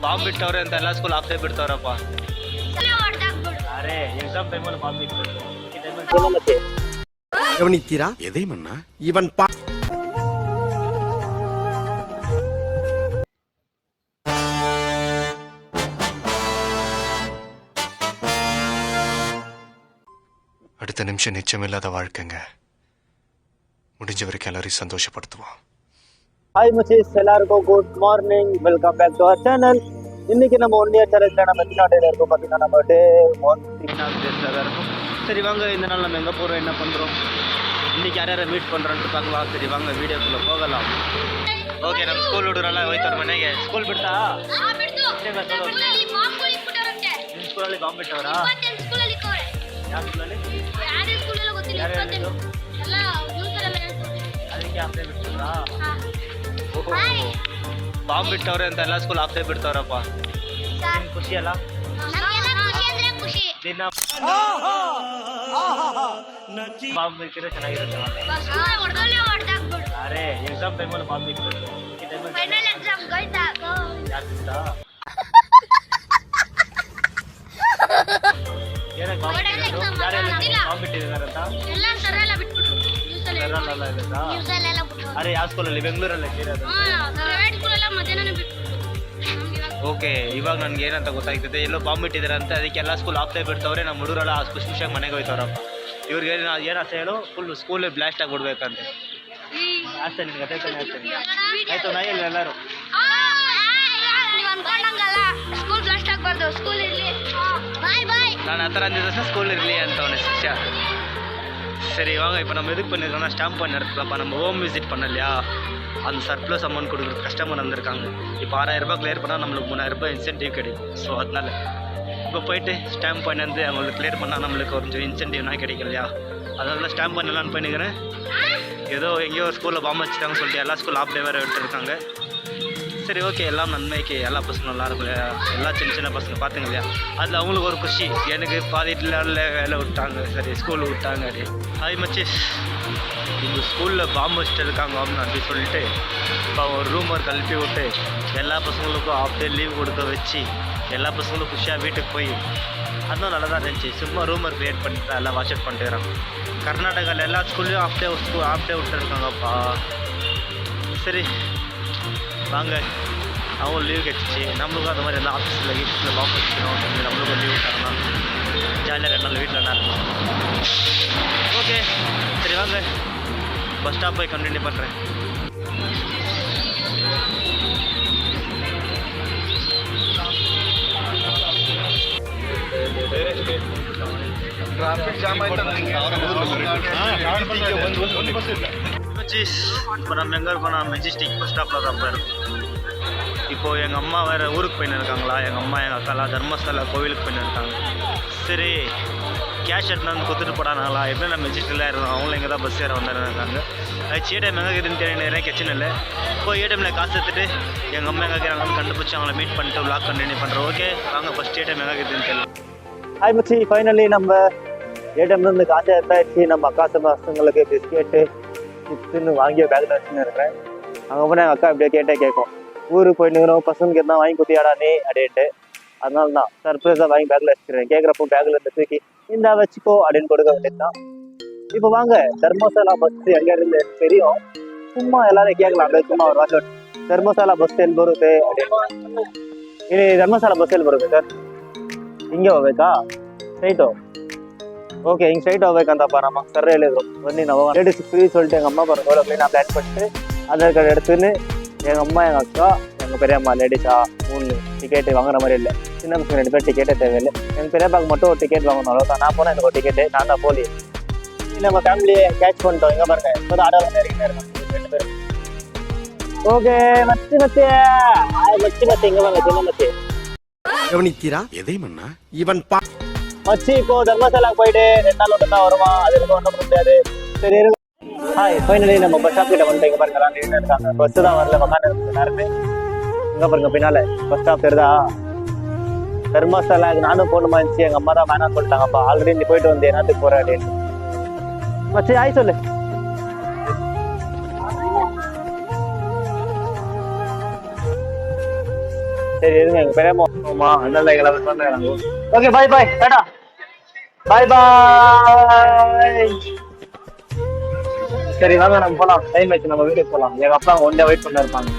Bomb ಬಿಟ್ಟವ್ರೆ ಅಂತ ಎಲ್ಲ school ಆಫೇ ಬಿಡ್ತಾವ್ರಪ್ಪ. ಅರೆ ಎಕ್ಸಾಮ್ ಟೈಮಲ್ಲಿ ಬಾಂಬ್ ಬಿಟ್ಟು ಗಮನಿತ್ತೀರಾ ಎದೇಮನ್ನ ಇವನ್ அடுத்த நிமிஷம் நிச்சயமில்லாத வாழ்க்கைங்க. முடிஞ்ச வரைக்கும் எல்லாரையும் சந்தோஷப்படுத்துவோம். ஹாய் மச்சீஸ், எல்லாருக்கும் good morning. Welcome back to our channel. இன்னைக்கு நம்ம 1 இயர் சேலஞ்சில் நம்ம தமிழ்நாட்டில் இருக்கோம். பார்த்தீங்கன்னா நம்ம டே 1 இருக்கும். சரி வாங்க, இந்த நாள் நம்ம எங்கே போகிறோம், என்ன பண்ணுறோம், இன்னைக்கு யார் யாரை மீட் பண்ணுறோன்ட்டு பார்க்கலாம். சரி வாங்க வீடியோக்குள்ளே போகலாம். ಓಕೆ, ನಮ್ಮ ಸ್ಕೂಲ್ ಹುಡುಗರೆಲ್ಲ ಹೋಯ್ತಾರ ಮನೆಗೆ. ಸ್ಕೂಲ್ ಬಿಡ್ತಾ ನಿಮ್ಮ ಸ್ಕೂಲಲ್ಲಿ ಬಾಂಬ್ ಬಿಟ್ಟವರಾ? ಯಾವ ಸ್ಕೂಲಲ್ಲಿ? ಅದಕ್ಕೆ ಆಫೇ ಬಿಡ್ತಾರಾ? ಬಾಂಬ್ ಬಿಟ್ಟವ್ರೆ ಅಂತ ಎಲ್ಲ ಸ್ಕೂಲ್ ಆಫೇ ಬಿಡ್ತಾವ್ರಪ್ಪ. ಖುಷಿ ಅಲ್ಲ? ದಿನ ಬಾಂಬ್ ಬಿಟ್ಟಿದ್ರೆ ಚೆನ್ನಾಗಿರುತ್ತೆ. ಅರೆ ಎಕ್ಸಾಮ್ ಟೈಮಲ್ಲಿ ಬಾಂಬ್ ಬಿಟ್ಟು ಬಾಂಬ್ ಬಿಟ್ಟಿದ್ದಾರಂತ. ಅರೆ ಯಾವ ಸ್ಕೂಲಲ್ಲಿ? ಬೆಂಗಳೂರಲ್ಲಿ ಇರೋದು. ಓಕೆ, ಇವಾಗ ನನ್ಗೆ ಏನಂತ ಗೊತ್ತಾಗ್ತದೆ, ಎಲ್ಲೋ ಬಾಂಬ್ ಬಿಟ್ಟಿದ್ದಾರೆ ಅಂತ. ಅದಕ್ಕೆ ಎಲ್ಲ ಸ್ಕೂಲ್ ಆಫ್ಲೇ ಬಿಡ್ತವ್ರೆ. ನಮ್ಮ ಹುಡುಗರೆಲ್ಲ ಖುಷಿ ಖುಷಿಯಾಗಿ ಮನೆಗೆ ಹೋಯ್ತವ್ರಪ್ಪ. ಇವ್ರಿಗೆ ಏನು ಆಸೆ ಹೇಳು? ಫುಲ್ ಸ್ಕೂಲ್ ಬ್ಲಾಸ್ಟ್ ಆಗಿಬಿಡ್ಬೇಕಂತೆ ಆಸೆ. ನಿನ್ಗೆ ಅದೇ ತಾನೇ ಆಸೆ? ಆಯ್ತು, ನಾ ಇಲ್ಲ ಎಲ್ಲರೂ ನಾನು ಆ ಥರ ಅಂದಿದ್ದ ಸ್ಕೂಲ್ ಇರಲಿ ಅಂತ ಅವನ ಶಿಷ್ಯ. சரி வாங்க, இப்போ நம்ம எதுக்கு பண்ணியிருக்கோம்னா ஸ்டாம்ப் பண்ண இடத்துலப்பா நம்ம ஹோம் விசிட் பண்ணலையா, அந்த சர்ப்ளஸ் அமௌண்ட் கொடுக்குறது கஸ்டமர் வந்திருக்காங்க. இப்போ 6000 ரூபாய் கிளியர் பண்ணால் நம்மளுக்கு 3000 ரூபாய் இன்சென்டிவ் கிடைக்கும். ஸோ அதனால் இப்போ போயிட்டு ஸ்டாம்ப் பண்ணி வந்து அவங்களுக்கு கிளியர் பண்ணால் நம்மளுக்கு கொஞ்சம் இன்சென்டிவ்னா கிடைக்கும் இல்லையா, அதனால ஸ்டாம்ப் பண்ணலான்னு பண்ணிக்கிறேன். ஏதோ எங்கேயோ ஒரு ஸ்கூலில் பாம்பு வச்சுட்டாங்கன்னு சொல்லிட்டு எல்லா ஸ்கூல் ஆஃப் டே வேறு விட்டுருக்காங்க. சரி ஓகே, எல்லாம் நன்மைக்கு, எல்லா பசங்களும் நல்லா இருக்கும் இல்லையா, எல்லா சின்ன சின்ன பசங்க பார்த்துங்க இல்லையா, அதில் அவங்களுக்கு ஒரு குஷி. எனக்கு பாதியில் வேலை விட்டாங்க, சரி ஸ்கூல் விட்டாங்க. அப்படி ஹாய் மச்சீஸ், இந்த ஸ்கூலில் பாம்பு வச்சுட்டு இருக்காங்க அப்படி சொல்லிட்டு இப்போ ஒரு ரூமர் கல்ப்பி விட்டு எல்லா பசங்களுக்கும் ஆஃப் டே லீவ் கொடுக்க வச்சு எல்லா பசங்களும் குஷியாக வீட்டுக்கு போய் அதுவும் நல்லா தான் இருந்துச்சு. சும்மா ரூமர் க்ரியேட் பண்ணிட்டு எல்லாம் வாட்ச் அவுட் பண்ணிட்டுக்கிறாங்க. கர்நாடகாவில் எல்லா ஸ்கூல்லையும் ஆஃப் டே விட்டுருக்காங்கப்பா. சரி வாங்க, அவங்க லீவ் கிடச்சிச்சு, நம்மளுக்கும் அந்த மாதிரி எல்லாம் ஆஃபீஸில் வீட்டில் பாம்பு வச்சுக்கணும் சொல்லி நம்மளுக்கும் லீவ் விட்டாங்கன்னா ஜாலியாக 2 நாள் வீட்டில் என்ன இருக்கும். ஓகே சரி வாங்க, பஸ் ஸ்டாப் போய் கண்டினியூ பண்ணுறேன். ಟ್ರಾಫಿಕ್ ಜಾಮ್ ಆಯ್ತು. இப்போ நம்ம எங்கே இருக்கோம்னா மெஜிஸ்டிக் பஸ் ஸ்டாப்பில் தான் போயிருக்கோம். இப்போது எங்கள் அம்மா வேறு ஊருக்கு போயின்னு இருக்காங்களா, எங்கள் அம்மா எங்கள் அக்காலாம் தர்மஸ்தலா கோவிலுக்கு போயின்னு இருக்காங்க. சரி கேஷ் எடுத்து வந்து கொடுத்துட்டு போடானாங்களா, எப்படி நம்ம மெஜிஸ்டிக்கில் இருக்கோம், அவங்களும் இங்கே தான் பஸ் ஏற வந்துருக்காங்க. அது ஏடிஎம் எங்கே இருக்குதுன்னு தெரியும், கிச்சன் இல்லை. இப்போ ஏடிஎம்மில் காசு எடுத்துட்டு எங்கள் அம்மா எங்கே இருக்கிறாங்கன்னு கண்டுபிடிச்சி அவங்கள மீட் பண்ணிட்டு விளாக் கண்டினியூ பண்ணுறோம். ஓகே வாங்க, ஃபஸ்ட் ஏடிஎம் எங்கே இருக்குதுன்னு தெரியும். ஹாய் மச்சி, ஃபைனலி நம்ம ஏடிஎம்லேருந்து காசை எடுத்தாச்சு. நம்ம அக்கா பசங்களுக்கு பிஸ்கெட்டு சிப்ஸுன்னு வாங்கிய பேக்கில் வச்சுன்னு இருக்கிறேன். அங்கே போனால் எங்கள் அக்கா இப்படியே கேட்கும், ஊருக்கு போயிட்டுக்கிறோம் பசங்களுக்கு எதாவது வாங்கி கொடுத்தியாடா நீ அப்படின்ட்டு. அதனால தான் சர்ப்ரைஸாக வாங்கி பேக்கில் வச்சுக்கிறேன். கேட்குறப்போ பேக்கில் இருந்து தூக்கி இந்தா வச்சுக்கோ அப்படின்னு கொடுக்க வேண்டியது தான். இப்போ வாங்க, தர்மசாலா பஸ் எங்கே இருந்து தெரியும், சும்மா எல்லாரும் கேட்கலாம். அப்படியே சும்மா ஒரு வாட்ச் தர்மசாலா பஸ் ಎಲ್ಲಿ ಬರುತ್ತೆ அப்படின்னு. ಇಲ್ಲಿ ಧರ್ಮಸ್ಥಳ ಬಸ್ ಎಲ್ಲಿ ಬರುತ್ತೆ ಸರ್? ಹಿಂಗೆ ಹೋಗ್ಬೇಕಾ? ಸ್ಟ್ರೈಟು? ಓಕೆ, ಹಿಂಗೆ ಸ್ಟ್ರೈಟ್ ಹೋಗ್ಬೇಕಂತಪ್ಪ. ನಮ್ಮ ಸರ್ ಹೇಳಿದ್ರು ಬನ್ನಿ ನಾವು ಲೇಡೀಸ್ ಫ್ರೀ சொல்லிட்டு எங்கள் அம்மா பாருங்க எவ்வளோ க்ளீனாக பிளான் பண்ணிட்டு ஆதார் கார்டு எடுத்துன்னு எங்கள் அம்மா எங்கள் அக்கா எங்கள் பெரியம்மா லேடிஸா 3 டிக்கெட்டு வாங்குற மாதிரி இல்லை. சின்ன பசங்க 2 பேர் டிக்கெட்டே தேவையில்லை. எங்கள் பெரியப்பாக்கு மட்டும் ஒரு டிக்கெட் வாங்கணும், அவ்வளோதான். நான் போனால் எனக்கு ஒரு டிக்கெட்டு, நான் தான் போலி. நம்ம ஃபேமிலியை கேட்ச் பண்ணிட்டோம். எங்கே பாருங்க, இப்போ தான் ஆடோ வந்து இறங்கிட்டே இருக்காங்க 2 பேரும். ஓகே மச்சி இங்கே வாங்க, சின்ன மச்சி ಗಮನಿತ್ತೀರಾ ಎದೇಮನ್ನ ಇವನ್ மச்சி இப்போ தர்மசாலாக்கு போயிட்டு 2 நாள் ஒன்று தான் வருமா, அதுக்கு ஒன்றும் முடியாது. சரி ஹாய், ஃபைனலி நம்ம பஸ் ஸ்டாப் கிட்ட வந்துட்டு இங்கே பாருங்க, நின்று இருக்காங்க. பஸ் தான் வரல, உட்காந்து நேரமே. இங்கே பாருங்க பின்னால பஸ் ஸ்டாப் தெரியுதா? தர்மசாலாக்கு நானும் போகணுமா இருந்துச்சு, எங்கள் அம்மா தான் வேணாம்னு சொல்லிட்டாங்கப்பா. ஆல்ரெடி நீ போயிட்டு வந்து என்னத்துக்கு போகிற அப்படின்னு. மச்சி ஆய் சொல்லு. சரி இருங்க எங்க பெரியம்மா அண்ணன் எல்லாமே சொன்னாங்க. ஓகே பாய் பாய் டாடா பாய் பாய். சரி வாங்க நம்ம போலாம், டைம் ஆச்சு, நம்ம வீட்டுக்கு போலாம். எங்க அப்பா ஒன் டே வெயிட் பண்ண இருப்பாங்க.